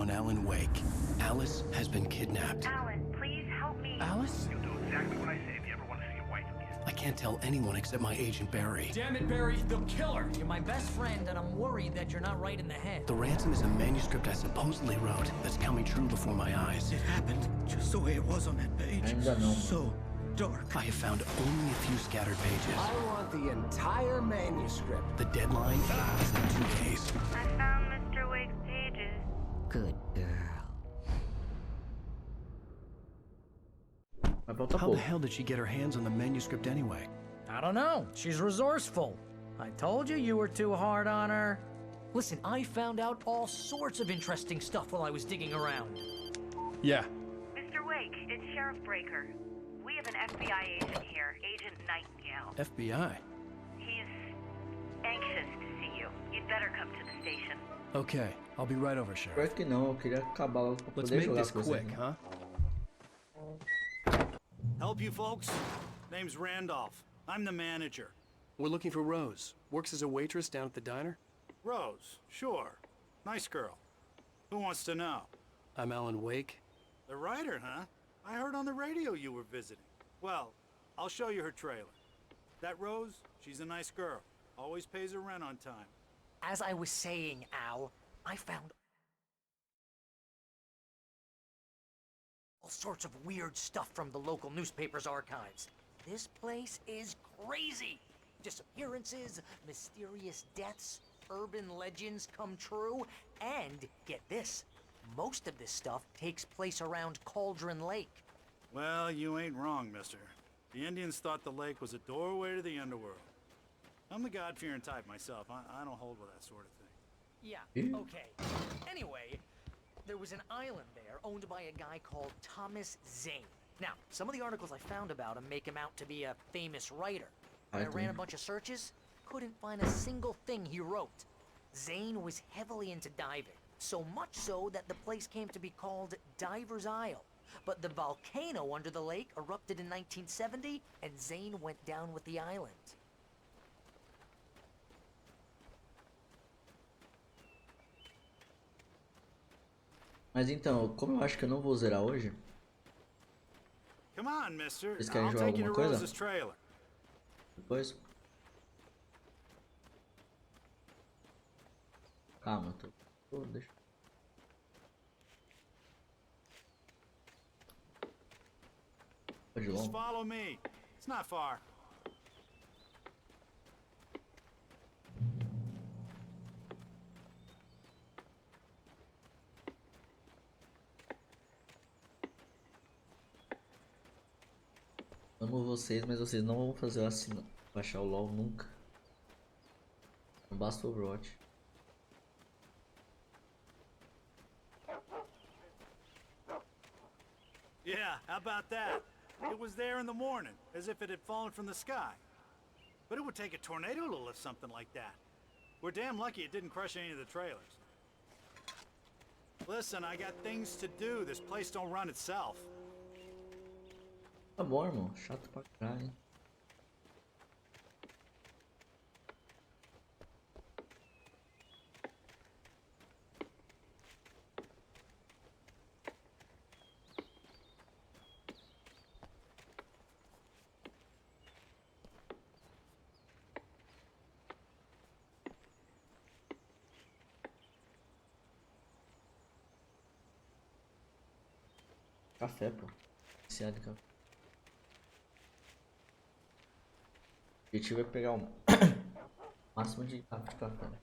on Alan Wake. Alice has been kidnapped. Alan, please help me. Alice? You'll do exactly what I say if you ever want to see your wife again. I can't tell anyone except my agent Barry. Damn it, Barry, they'll kill her! You're my best friend, and I'm worried that you're not right in the head. The ransom is a manuscript I supposedly wrote that's coming true before my eyes. It happened just the way it was on that page. Ainda não. So dark. I have found only a few scattered pages. I want the entire manuscript. The deadline is in 2 days. I found Mr. Wake's pages. Good girl. Mas falta How pouco. the hell did she get her hands on the manuscript anyway? I don't know. She's resourceful. I told you were too hard on her. Listen, I found out all sorts of interesting stuff while I was digging around. Yeah. Mr. Wake, it's Sheriff Breaker. We have an FBI agent here, Agent Nightingale. FBI. He's anxious to see you. You'd better come to the station. Okay, I'll be right over, Pior Sheriff. que não, eu queria acabar logo pra Let's poder make jogar this com vocês, quick, né? huh? Help you folks? Name's Randolph. I'm the manager. We're looking for Rose. Works as a waitress down at the diner. Rose, sure. Nice girl. Who wants to know? I'm Alan Wake. The writer, huh? I heard on the radio you were visiting. Well, I'll show you her trailer. That Rose, she's a nice girl. Always pays her rent on time. As I was saying, Al, I found all sorts of weird stuff from the local newspaper's archives. This place is crazy. Disappearances, mysterious deaths, urban legends come true, and get this, most of this stuff takes place around Cauldron Lake. Well, you ain't wrong, mister. The Indians thought the lake was a doorway to the underworld. I'm the God-fearing type myself. I don't hold with that sort of thing. Yeah, okay. Anyway, there was an island there owned by a guy called Thomas Zane. Now, some of the articles I found about him make him out to be a famous writer. When I ran a bunch of searches, couldn't find a single thing he wrote. Zane was heavily into diving, so much so that the place came to be called Diver's Isle. But the volcano under the lake erupted in 1970, and Zane went down with the island. Mas então, como eu acho que eu não vou zerar hoje, Come on, mister. Vocês querem I'll jogar take you to alguma coisa? Rose's trailer. depois... Calma, deixa... Pode ir Just longe. follow me. It's not far. Amo vocês, mas vocês não vão fazer eu baixar o LoL nunca. Não basta o Overwatch. Yeah, how about that? It was there in the morning, as if it had fallen from the sky. But it would take a tornado to lift something like that. We're damn lucky it didn't crush any of the trailers. Listen, I got things to do. This place don't run itself. Tá bom, irmão. Chato pra caralho, hein? Café, pô. Viciado em café. O objetivo é pegar o máximo de café de café.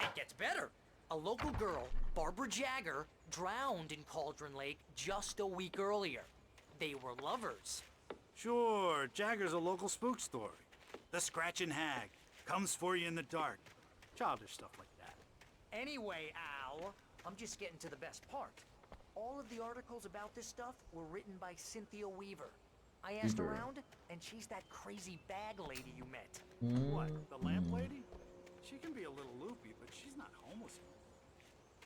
It gets better. A local girl, Barbara Jagger, drowned in Cauldron Lake just a week earlier. They were lovers. Sure, Jagger's a local spook story. The Scratching Hag comes for you in the dark. Childish stuff like that. Anyway, Al, I'm just getting to the best part. All of the articles about this stuff were written by Cynthia Weaver. I asked Weaver. around, and she's that crazy bag lady you met. What, the lamp lady? She can be a little loopy, but she's not homeless.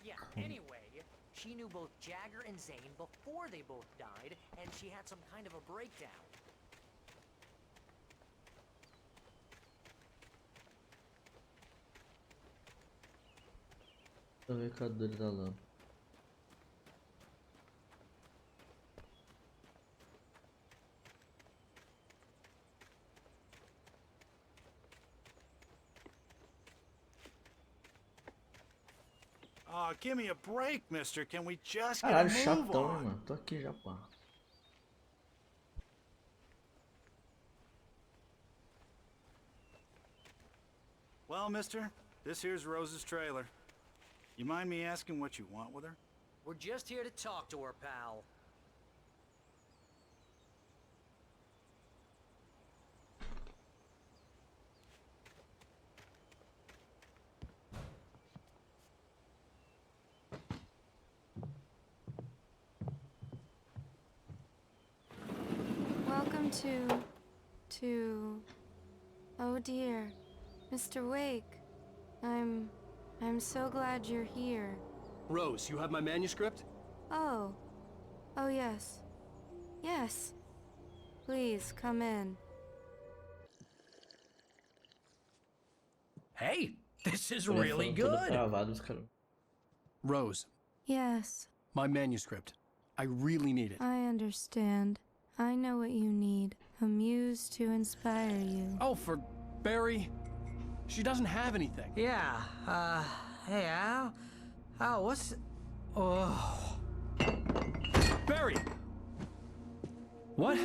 Yeah, anyway, She knew both Jagger and Zane before they both died, and she had some kind of a breakdown. Mercador da lâmpada. Oh, give me a break, mister. Can we just get a Caralho, move chatão, hein, on? mano. Tô aqui já, pá. Well, mister, this here's Rose's trailer. You mind me asking what you want with her? We're just here to talk to her, pal. Welcome to... Oh dear, Mr. Wake. I'm so glad you're here. Rose, you have my manuscript? Oh. Oh yes. Yes. Please, come in. Hey, this is Telefone really todo good. travado, os caras. Rose, Yes, my manuscript. I really need it. I understand. I know what you need. A muse to inspire you. Oh, for Barry, she doesn't have anything. Yeah, hey, Al, what's... Oh... Barry! What?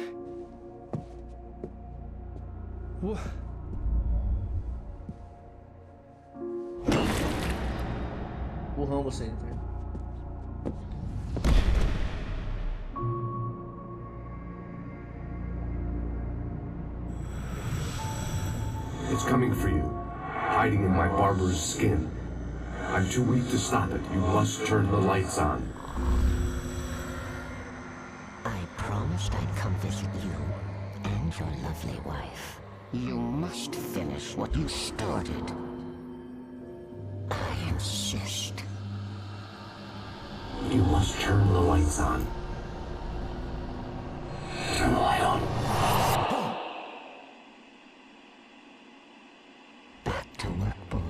What? Burrão você, então. It's coming for you, hiding in my barber's skin. I'm too weak to stop it. You must turn the lights on. I promised I'd come visit you and your lovely wife. You must finish what you started. I insist. You must turn the lights on. Turn the light on. Back to work, boy.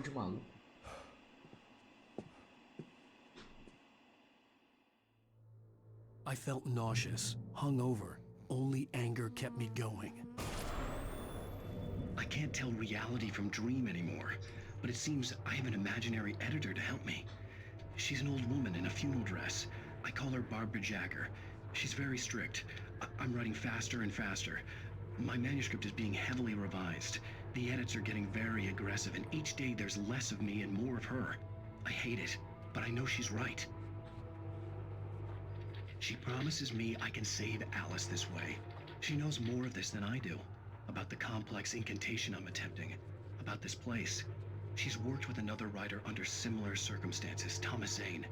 De maluco. I felt nauseous, hungover. Only anger kept me going. I can't tell reality from dream anymore, but it seems I have an imaginary editor to help me. She's an old woman in a funeral dress. I call her Barbara Jagger. She's very strict. I'm writing faster and faster. My manuscript is being heavily revised. The edits are getting very aggressive, and each day there's less of me and more of her. I hate it, but I know she's right. She promises me I can save Alice this way. She knows more of this than I do. About the complex incantation I'm attempting. About this place. She's worked with another writer under similar circumstances, Thomas Zane.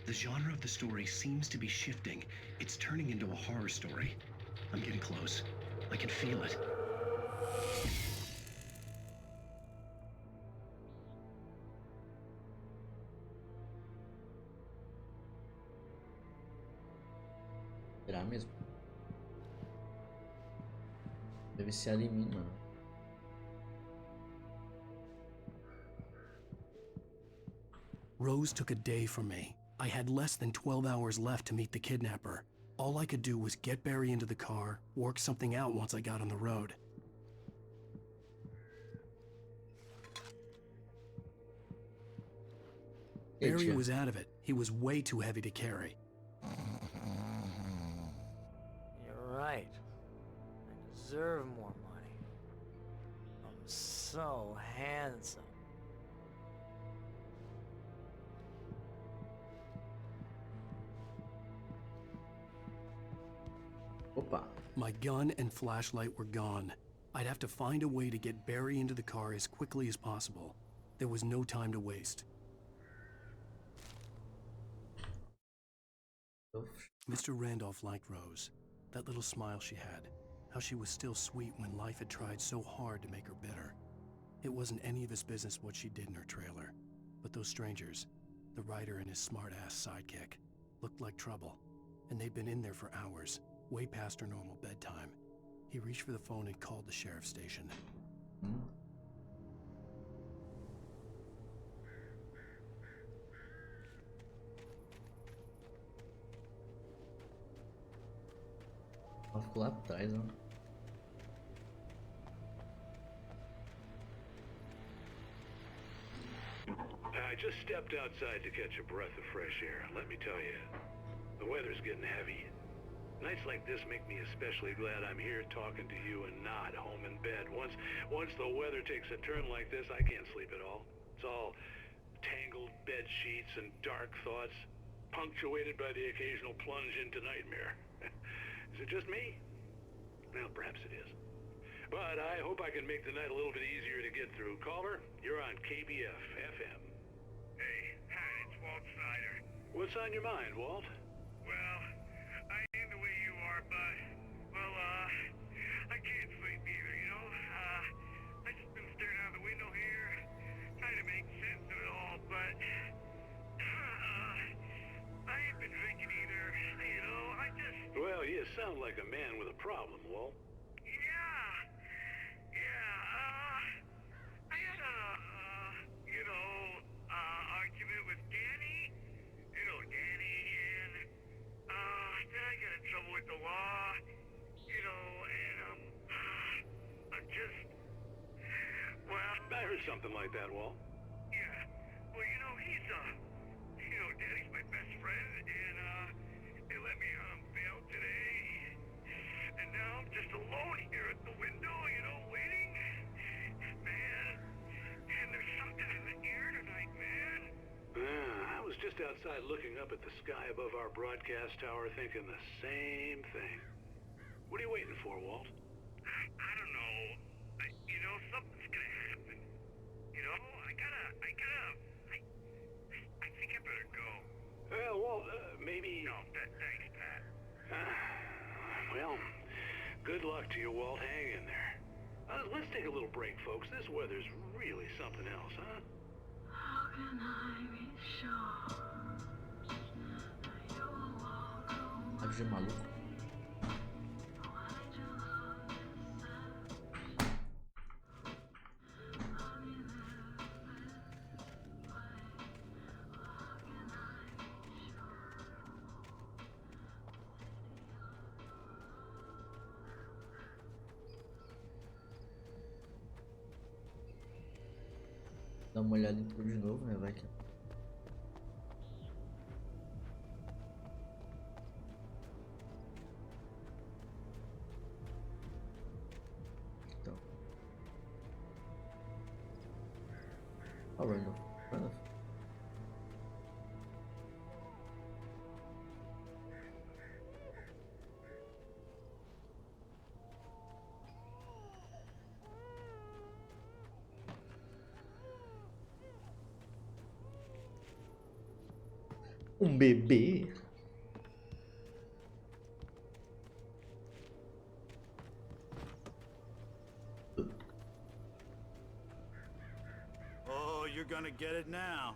The genre of the story seems to be shifting. It's turning into a horror story. I'm getting close. I can feel it. Será mesmo? Deve ser em mim, mano. Rose took a day from me. I had less than 12 hours left to meet the kidnapper. All I could do was get Barry into the car, work something out once I got on the road. Barry was out of it. He was way too heavy to carry. You're right. I deserve more money. I'm so handsome. Opa. My gun and flashlight were gone. I'd have to find a way to get Barry into the car as quickly as possible. There was no time to waste. Mr. Randolph liked Rose. That little smile she had. How she was still sweet when life had tried so hard to make her bitter. It wasn't any of his business what she did in her trailer, but those strangers, the writer and his smart-ass sidekick, looked like trouble, and they'd been in there for hours, way past her normal bedtime. He reached for the phone and called the sheriff's station. Ela ficou lá atrás, ó. I just stepped outside to catch a breath of fresh air. Let me tell you, the weather's getting heavy. Nights like this make me especially glad I'm here talking to you and not home in bed. Once the weather takes a turn like this, I can't sleep at all. It's all tangled bed sheets and dark thoughts, punctuated by the occasional plunge into nightmare. Is it just me? Well, perhaps it is. But I hope I can make the night a little bit easier to get through. Caller, you're on KBF FM. Hey, hi, it's Walt Snyder. What's on your mind, Walt? Well, I am the way you are, but, well, I can't sleep either, you know? I just been staring out the window here, trying to make sense of it all, but, I ain't been drinking either, you know, I just... Well, you sound like a man with a problem, Walt. I had a, argument with Danny, and, then I got in trouble with the law, and, I'm just, well... I heard something like that, Walt. Yeah, well, he's, Danny's my best friend, and, they let me on bail today, and now I'm just alone here at the window, waiting. Man, and there's something in the air tonight, man. I was just outside looking up at the sky above our broadcast tower thinking the same thing. What are you waiting for, Walt? I don't know. Something's gonna happen. I think I better go. Well, Walt, maybe... No, thanks, Pat. Well, good luck to you, Walt. Hang in there. Let's take a little break, folks. This weather's really something else, huh? How can I be sure that you will walk away? Tá de maluco. Dá uma olhada em tudo de novo, né? Vai que... Então... Oh, run off. Run off. Bebê? Oh, you're gonna get it now.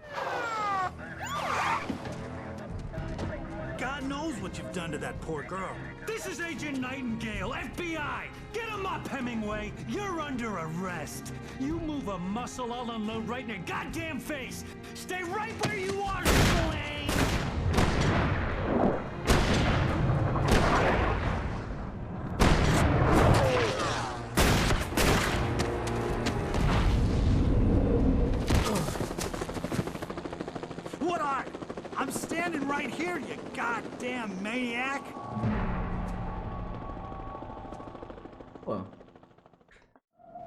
God knows what you've done to that poor girl. This is Agent Nightingale, FBI! Get him up, Hemingway! You're under arrest. You move a muscle, I'll unload right in your goddamn face! Stay right where you are, Slane! What are you? I'm standing right here, you goddamn maniac! Well,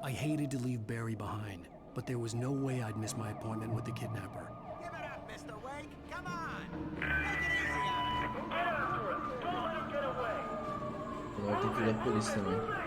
I hated to leave Barry behind, but there was no way I'd miss my appointment with the kidnapper. Give it up, Mr. Wake. Come on. Make it easy on him. Get after him. Don't let him get away. agora tem que ir da polícia também.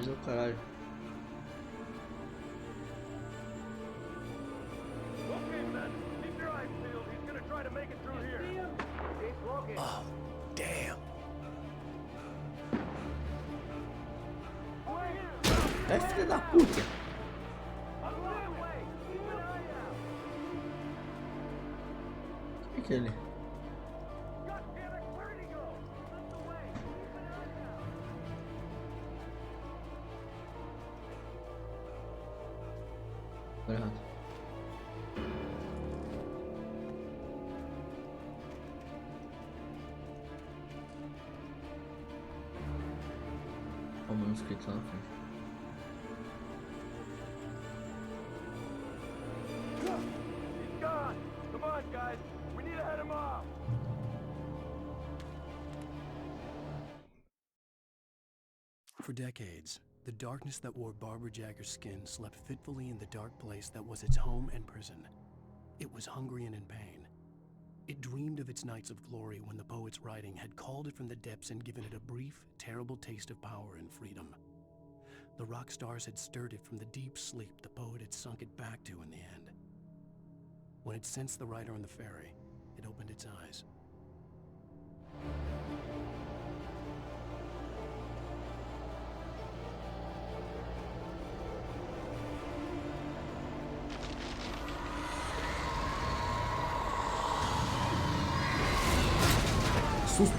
Mas o caralho. Okay, men, keep your eyes peeled. He's gonna try to make it through here. Keep looking. Oh, damn. É filha da puta. O que é ele? Tá errado. Ó, o manuscrito lá na frente. He's gone. Come on, guys. We need to head him off. For decades, the darkness that wore Barbara Jagger's skin slept fitfully in the dark place that was its home and prison. It was hungry and in pain. It dreamed of its nights of glory when the poet's writing had called it from the depths and given it a brief, terrible taste of power and freedom. The rock stars had stirred it from the deep sleep the poet had sunk it back to in the end. When it sensed the writer on the ferry, it opened its eyes. Susto!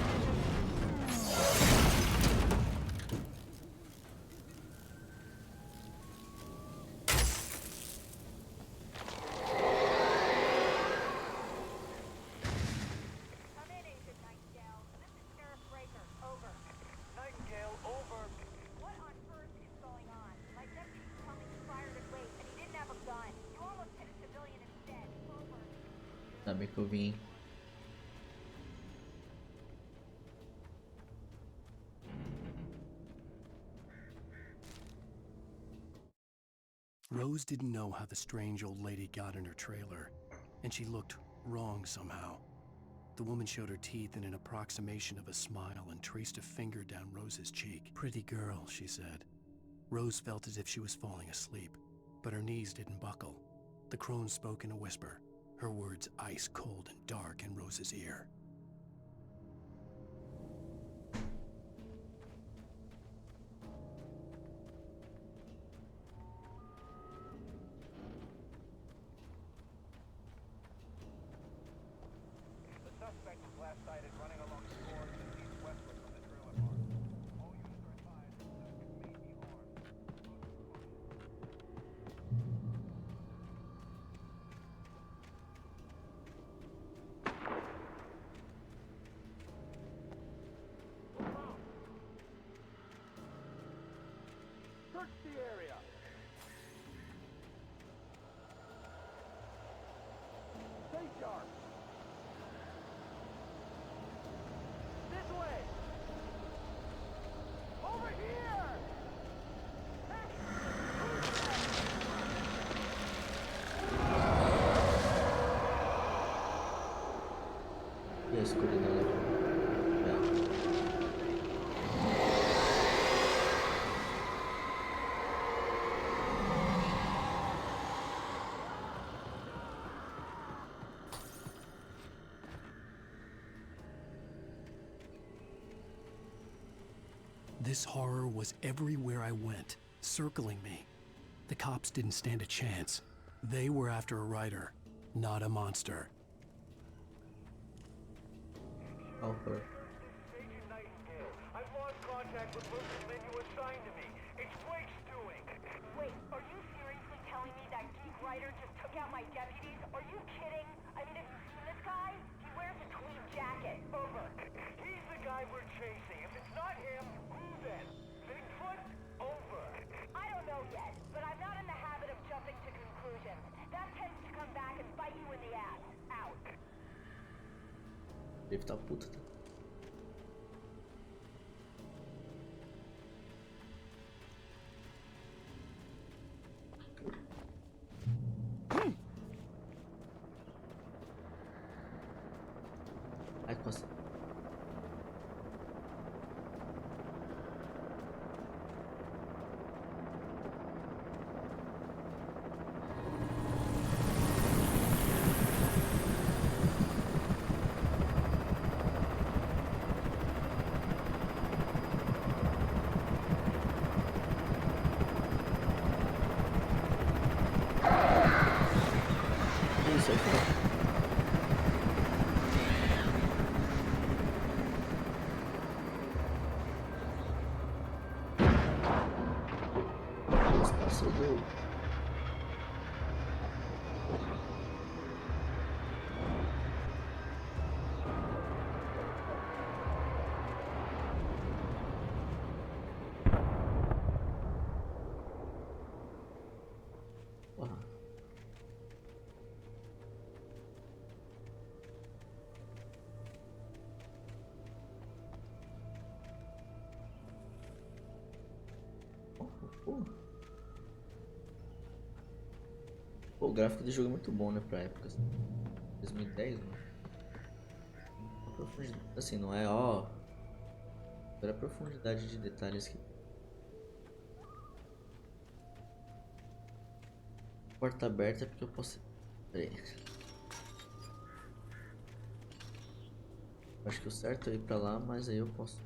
Nightingale, over. What on earth is going on? My deputy told me he fired at Wade, and he didn't have a gun. You almost hit a civilian instead. Over. Ainda bem que eu vim. Rose didn't know how the strange old lady got in her trailer, and she looked wrong somehow. The woman showed her teeth in an approximation of a smile and traced a finger down Rose's cheek. "Pretty girl," she said. Rose felt as if she was falling asleep, but her knees didn't buckle. The crone spoke in a whisper, her words ice cold and dark in Rose's ear. The suspect was last sighted running along the shore just east-westward from the trailer park. All units are advised the suspect may be armed. Search the area. Stay sharp. This way. Over here. E a escuridão lá. This horror was everywhere I went, circling me. The cops didn't stand a chance. They were after a writer, not a monster. Alper. Agent Nightingale, I've lost contact with most of the men you assigned to me. It's Blake's doing. Wait, are you seriously telling me that geek writer just took out my deputies? Are you kidding? I mean, have you seen this guy? He wears a tweed jacket. Over. He's the guy we're chasing. If it's not him, who then? Bigfoot? Over. I don't know yet, but I'm not in the habit of jumping to conclusions. That tends to come back and bite you in the ass. Out. Deve tá puta, tá? Ai, costa. Nossa, do... Porra. Pô, o gráfico do jogo é muito bom, né, pra época. 2010, mano. A profundidade, assim, não é, ó... Olha a profundidade de detalhes que... Porta aberta porque eu posso... Pera aí. Acho que o certo é ir pra lá, mas aí eu posso...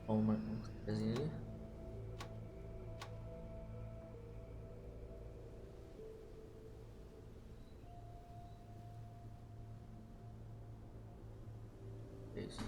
uma coisinha ali. É isso.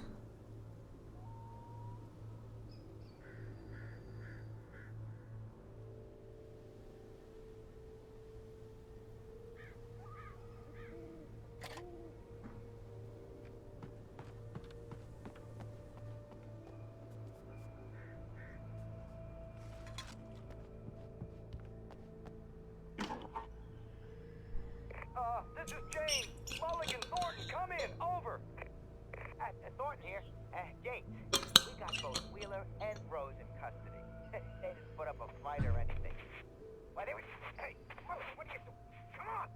This is James. Mulligan, Thornton, come in. Over. Thornton here. James, we got both Wheeler and Rose in custody. They didn't put up a fight or anything. Why, they were... Hey, what are you doing? Come on.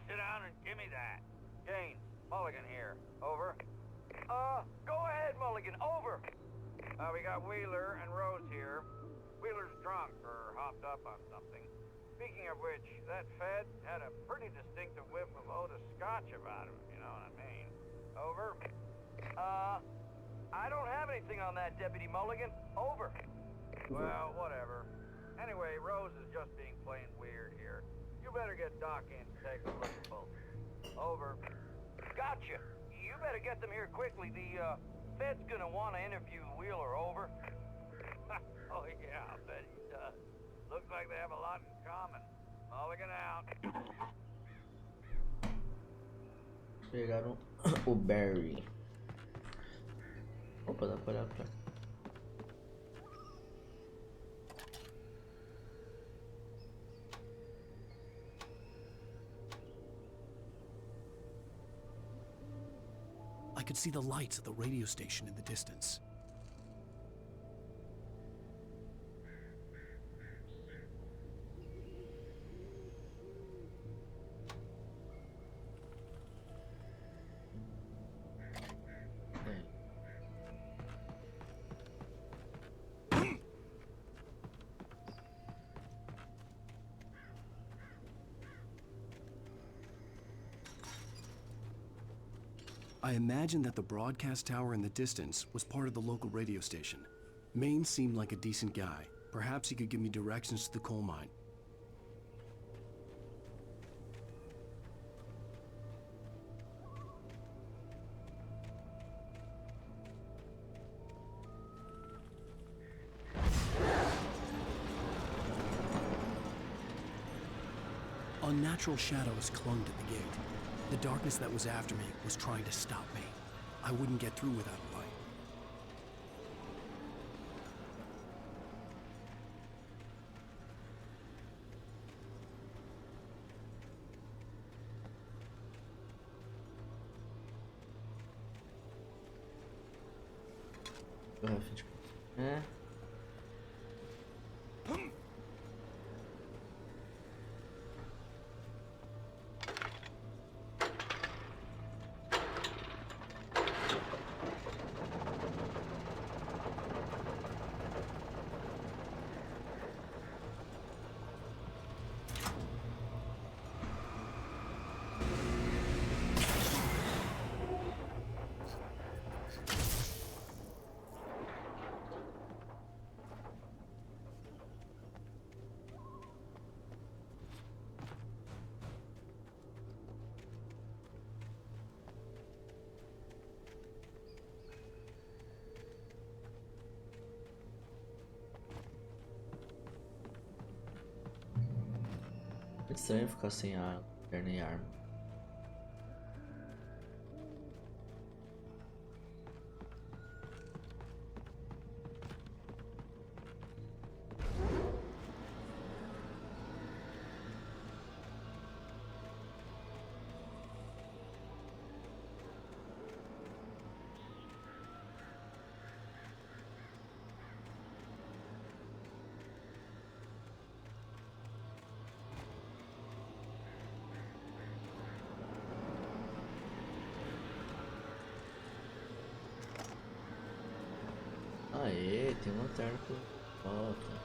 Sit down and give me that. James, Mulligan here. Over. Go ahead, Mulligan. Over. We got Wheeler and Rose here. Wheeler's drunk or hopped up on something. Speaking of which, that Fed had a pretty distinctive whiff of Otis Scotch about him, you know what I mean? Over. I don't have anything on that, Deputy Mulligan. Over. Well, whatever. Anyway, Rose is just being plain weird here. You better get Doc in to take a look at both. Over. Gotcha. You better get them here quickly. The, Fed's gonna want to interview Wheeler. Over. Oh, yeah, I'll bet he does. Looks like they have a lot in common. Mulligan out. Pegaram o Barry. Opa, dá pra olhar pra... I could see the lights of the radio station in the distance. I imagined that the broadcast tower in the distance was part of the local radio station. Maine seemed like a decent guy. Perhaps he could give me directions to the coal mine. Unnatural shadows clung to the gate. The darkness that was after me was trying to stop me. I wouldn't get through without a light. É estranho ficar sem a perna e arma. Aê, tem uma lanterna por volta.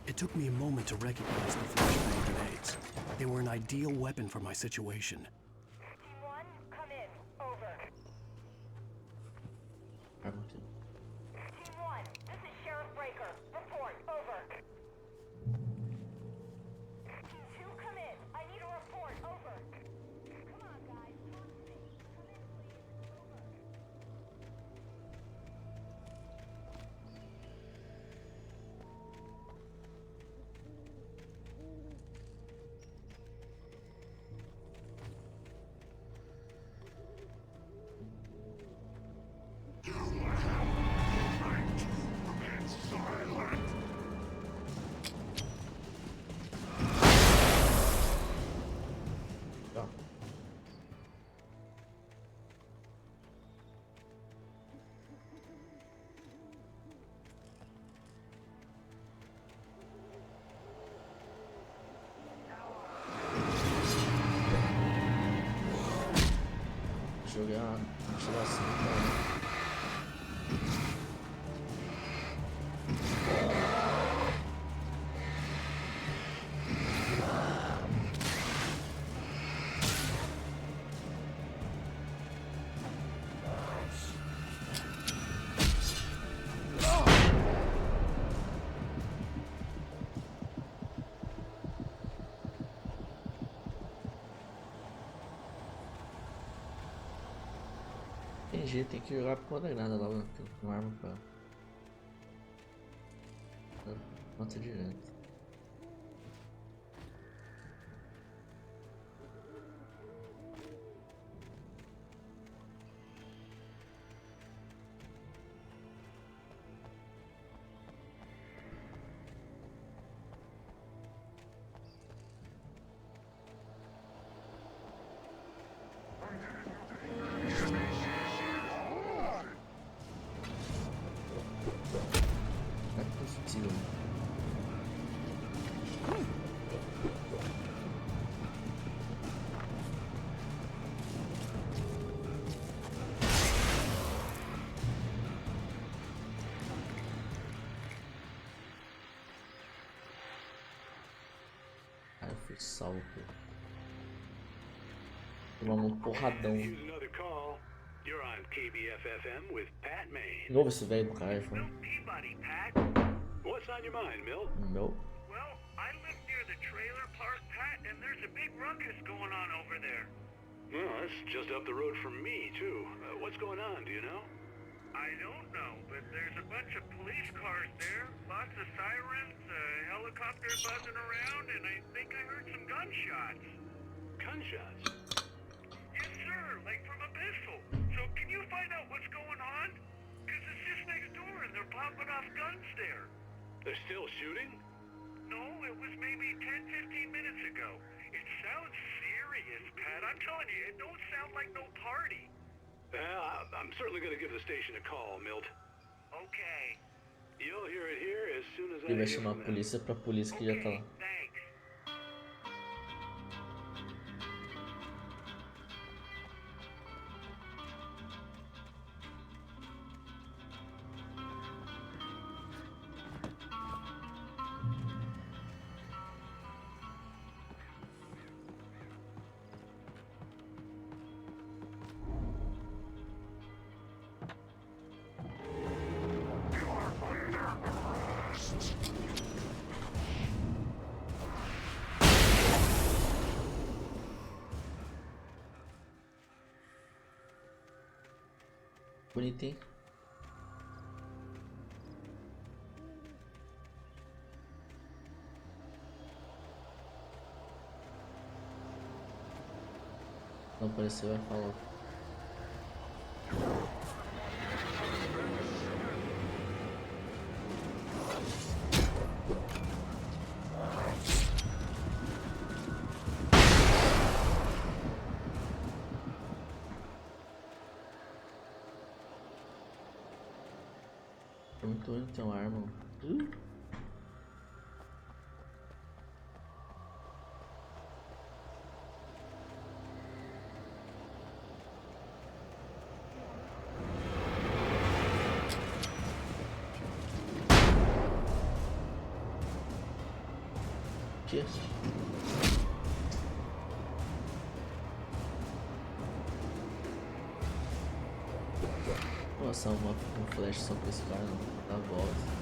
It took me a moment to recognize the flashbang grenades. They were an ideal weapon for my situation. Team 1, come in. Over. Arma aqui. Team 1, this is Sheriff Breaker. Report. Over. Team 2, come in. I need a report. Over. Come on, guys. Talk to me. Come in, please. Over. Tá. Jogar ativação, cara. Entendi, tem que jogar por conta da granada logo com arma pra. Conta direto. Não é possível. Cara, eu fui salvo. Tomamos um porradão. Here's another call. You're on KBFFM with Pat Maine. De novo esse velho do caralho. Foi. Peabody, Pat. What's on your mind, Milt? Meu. Well, I live near the trailer park, Pat, and there's a big ruckus going on over there. Well, that's just up the road from me, too. What's going on, do you know? I don't know, but there's a bunch of police cars there, lots of sirens, a helicopter buzzing around, and I think I heard some gunshots. Gunshots? Yes, sir, like from a pistol. So can you find out what's going on? Because it's just next door and they're popping off guns there. They're still shooting? No, it was maybe 10, 15 minutes ago. It sounds serious, Pat. I'm telling you, it don't sound like no party. Well, I'm certainly going to give the station a call, Milt. Okay. You'll hear it here as soon as I Ele vai hear chamar from a them. polícia pra polícia que já tá lá. Thanks. Bonitinho. Não apareceu, vai falar. É muito ruim ter uma arma. Que? Nossa, uma flash só pra esse cara não dá volta.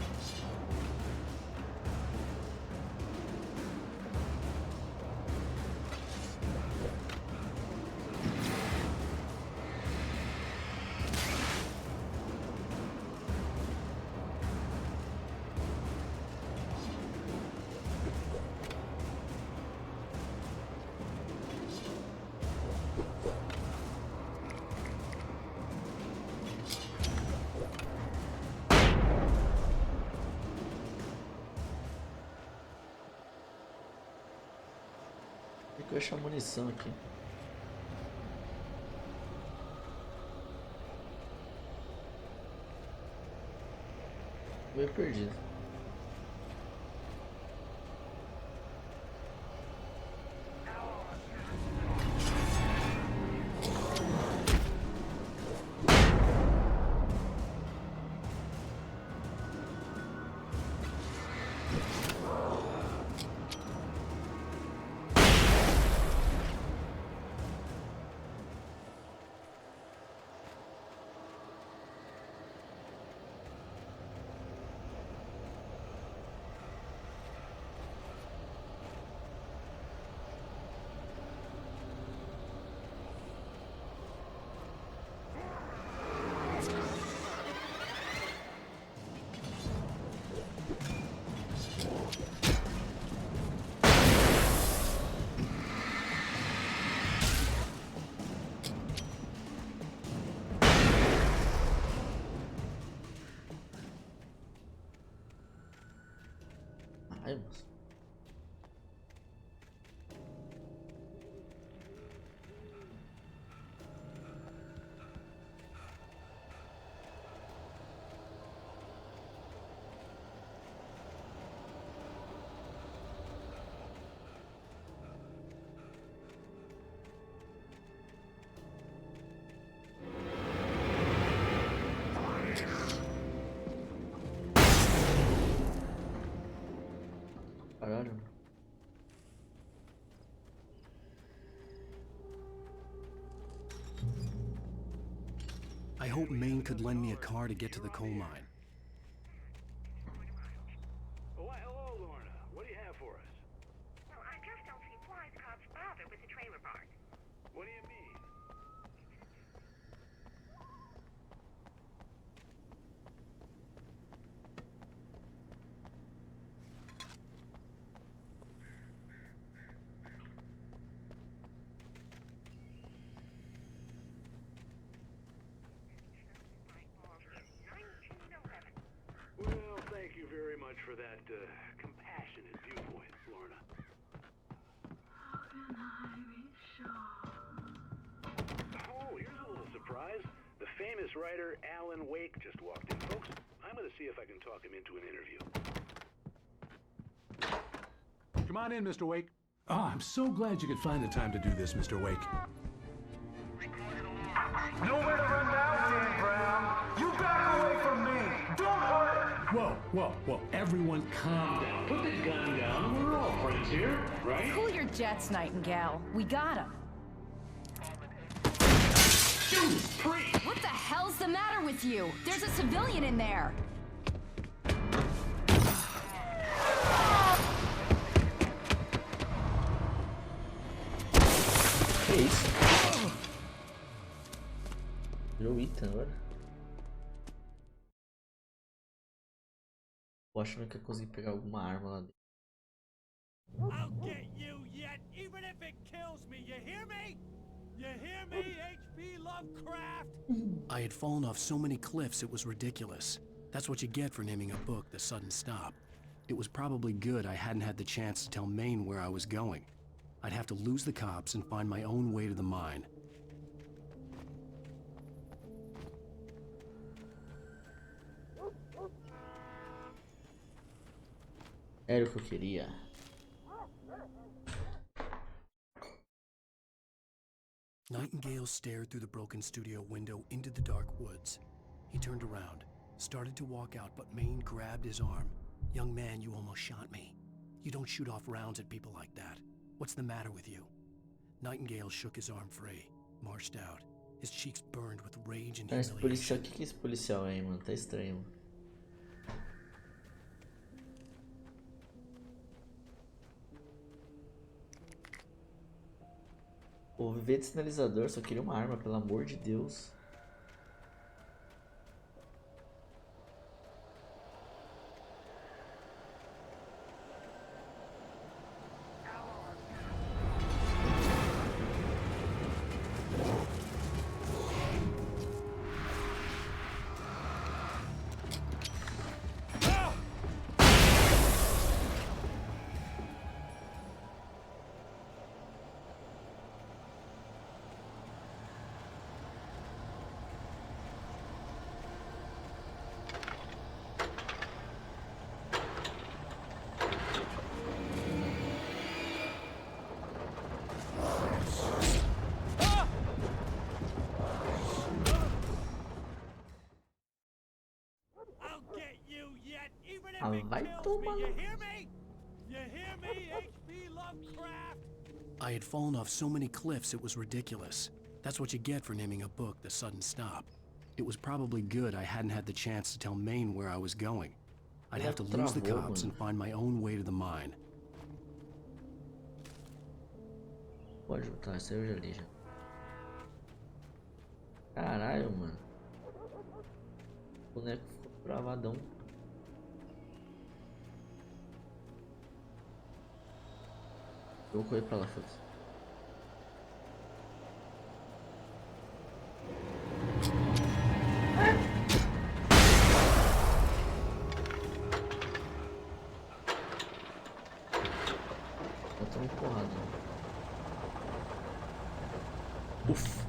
Tem que eu achar munição aqui. Meio perdido. Ai, moço. Caralho. I hope Maine could lend me a car to get to the coal mine. Oh, why, hello, Lorna. What do you have for us? Well, I just don't see why the cops bother with the trailer park. What do you mean? Well, thank you very much for that compassionate viewpoint, Lorna. How can I be sure? Oh, here's a little surprise. The famous writer Alan Wake just walked in. Folks, I'm going to see if I can talk him into an interview. Come on in, Mr. Wake. Oh, I'm so glad you could find the time to do this, Mr. Wake. Nowhere to run now, Dan Brown. You back away from me. Don't hurt. Whoa. Everyone calm down. Put the gun down. We're all friends here, right? Cool your jets, Nightingale. We got him. What the hell's the matter with you? There's a civilian in there. Que isso? Virou Ethan agora. Tô achando que eu consegui pegar alguma arma lá dentro. I'll get you yet, even if it kills me. You hear me? You hear me, H.P. Lovecraft? I had fallen off so many cliffs it was ridiculous. That's what you get for naming a book The Sudden Stop. It was probably good I hadn't had the chance to tell Maine where I was going. I'd have to lose the cops and find my own way to the mine. Era o que eu queria. Nightingale stared through the broken studio window into the dark woods. He turned around, started to walk out, but Maine grabbed his arm. "Young man, you almost shot me. You don't shoot off rounds at people like that. What's the matter with you?" Nightingale shook his arm free, marched out. His cheeks burned with rage and Esse policial, humiliation. o que é esse policial aí, mano? Tá estranho, mano. Pô, viver de sinalizador, só queria uma arma, pelo amor de Deus. Ah, vai tomar. I had fallen off so many cliffs it was ridiculous. That's what you get for naming a book The Sudden Stop. It was probably good I hadn't had the chance to tell Maine where I was going. I'd have to lose the cops and find my own way to the mine. Pode voltar, essa eu já li já. Caralho, mano. O boneco ficou travadão. Eu vou correr pra lá, foda-se. Eu tô muito porrada. Uf.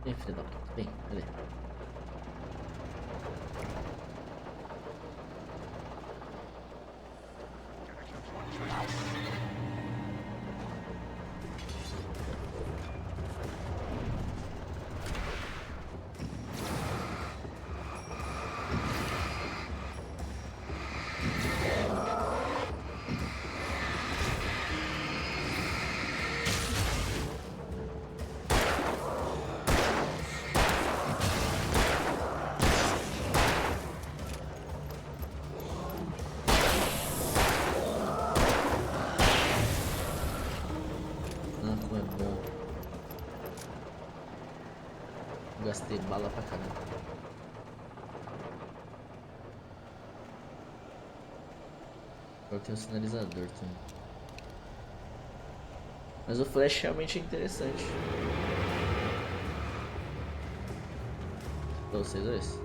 Vem, filha da puta. Vem, cadê? Gastei bala pra caramba. Agora tem um sinalizador também. Mas o flash realmente é interessante. Pra vocês dois.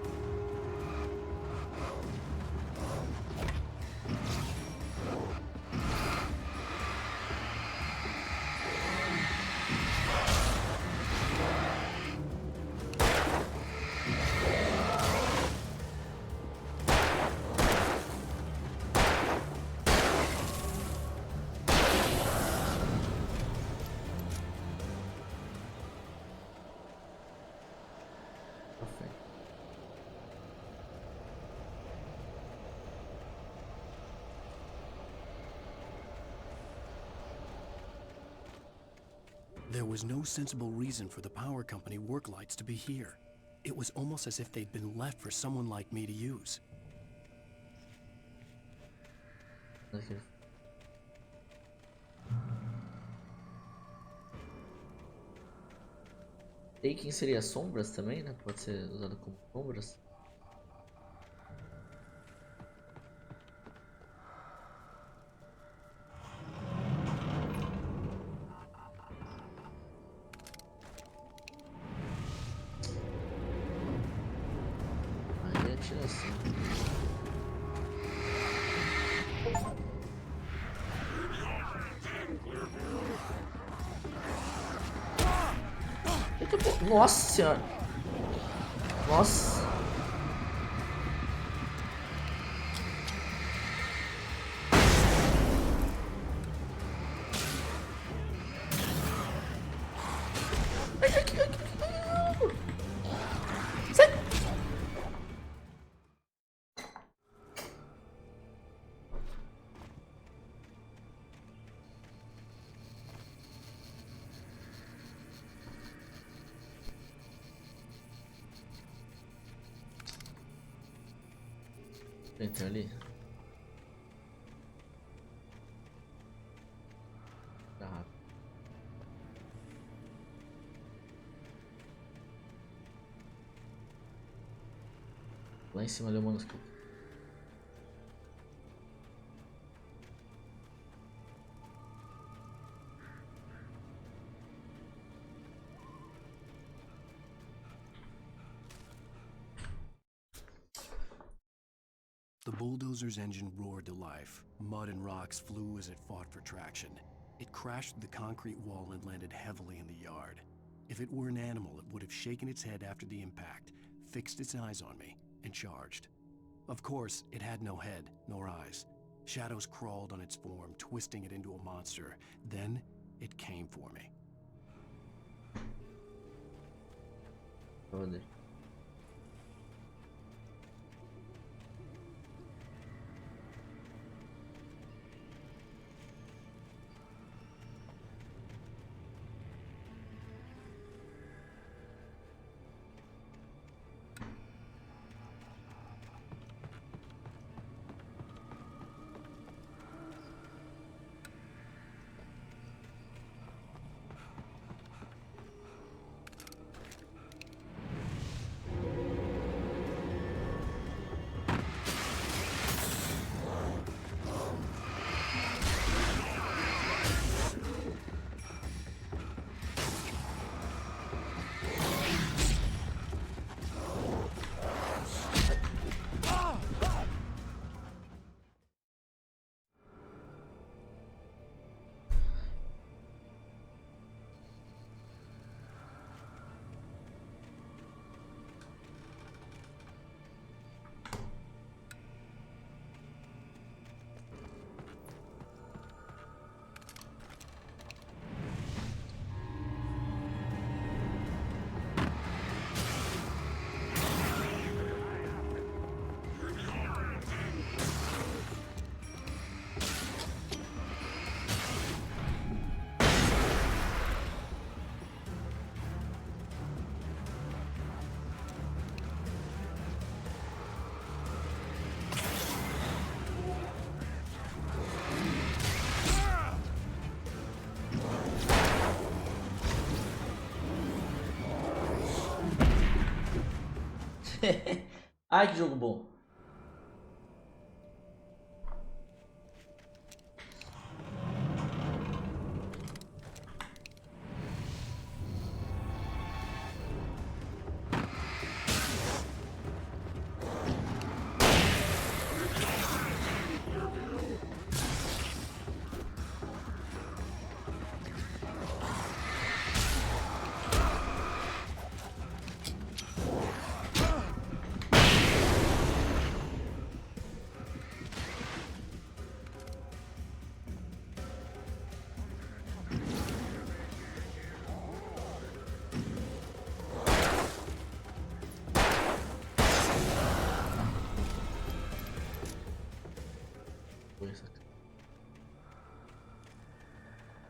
There was no sensible reason for the power company work lights to be here. It was almost as if they'd been left for someone like me to use. Okay. Taking seria sombras também, né? Pode ser usado como sombras. atiração. Nossa senhora. Nossa. Entra ali. Tá rápido. Lá em cima deu o manuscrito. The bulldozer's engine roared to life. Mud and rocks flew as it fought for traction. It crashed through the concrete wall and landed heavily in the yard. If it were an animal, it would have shaken its head after the impact, fixed its eyes on me, and charged. Of course, it had no head, nor eyes. Shadows crawled on its form, twisting it into a monster. Then, it came for me. Olha. Ai, que jogo bom.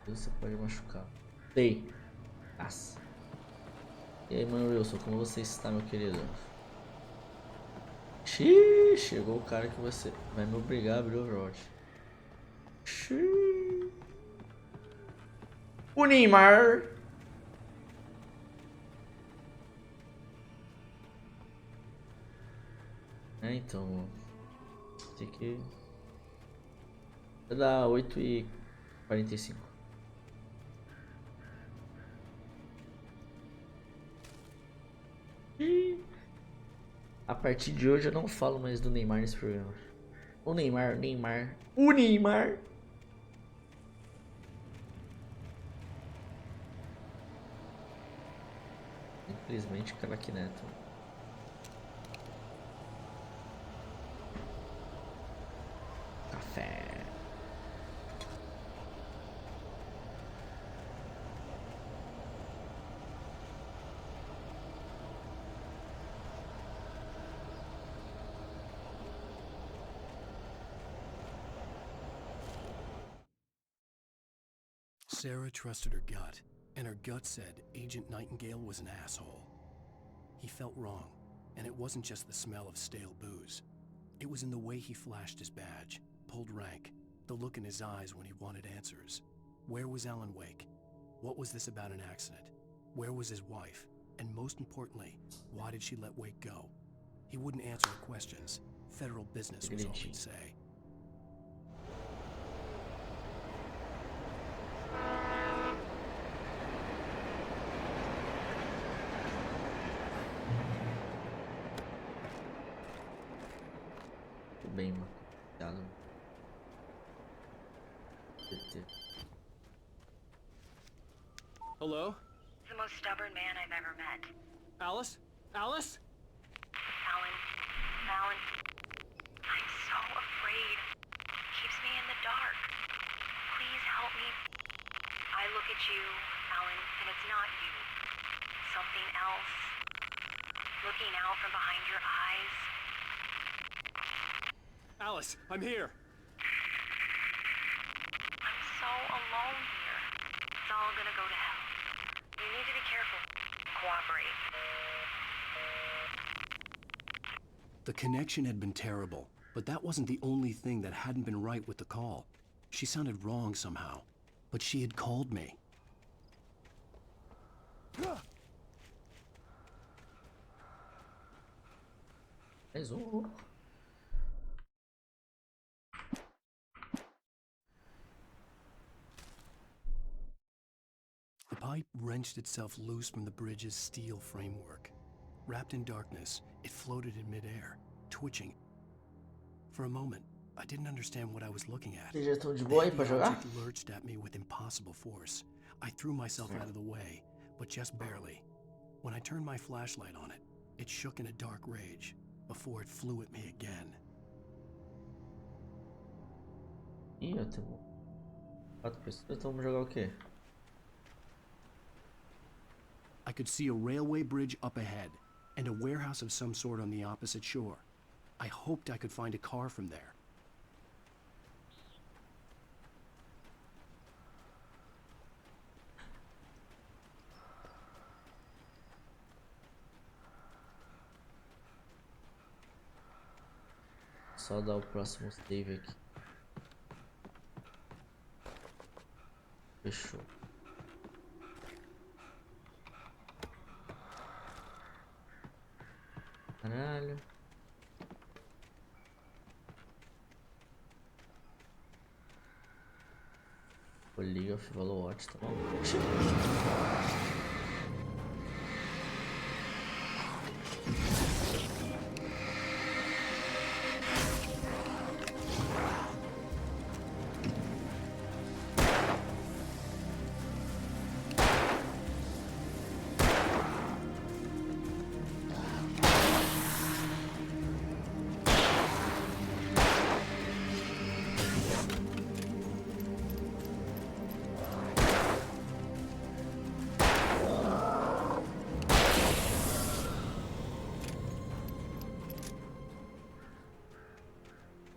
Você pode machucar. Sei. Nossa. E aí, mano Wilson, como você está, meu querido? Xiii, chegou o cara que você vai me obrigar a abrir o Overwatch. Xiii. O Neymar. É, então. Tem que. Vai dar 8h45. A partir de hoje eu não falo mais do Neymar nesse programa. O Neymar, o Neymar. Simplesmente craque Neto. Café. Sarah trusted her gut, and her gut said Agent Nightingale was an asshole. He felt wrong, and it wasn't just the smell of stale booze. It was in the way he flashed his badge, pulled rank, the look in his eyes when he wanted answers. Where was Alan Wake? What was this about an accident? Where was his wife? And most importantly, why did she let Wake go? He wouldn't answer her questions. Federal business was all he'd say. Bem, mano. Hello? The most stubborn man I've ever met. Alice? Alice? Alan. Alan. I'm so afraid. Keeps me in the dark. Please help me. I look at you, Alan, and it's not you. Something else. Looking out from behind your eyes. Alice, I'm here. I'm so alone here. It's all gonna go to hell. You need to be careful. Cooperate. The connection had been terrible, but that wasn't the only thing that hadn't been right with the call. She sounded wrong somehow, but she had called me. The pipe wrenched itself loose from the bridge's steel framework. Wrapped in darkness, it floated in midair, twitching. For a moment, I didn't understand what I was looking at. Vocês já estão de The boa aí heavy pra jogar? object lurched at me with impossible force. I threw myself out of the way, but just barely. When I turned my flashlight on it, it shook in a dark rage before it flew at me again. Ih, Oitavo. 4 pessoas, então vamos jogar o quê? I could see a railway bridge up ahead, and a warehouse of some sort on the opposite shore. I hoped I could find a car from there. Só dar o próximo save aqui. Fechou. Caralho. O League of Valorant tá maluco.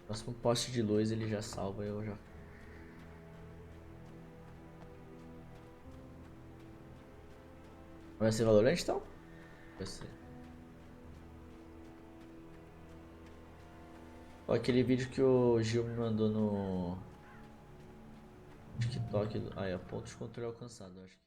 Próximo poste de luz ele já salva, eu já. Vai ser Valorant então? Vai ser. Ó, aquele vídeo que o Gil me mandou no TikTok. Aí, a ponto de controle alcançado, acho que.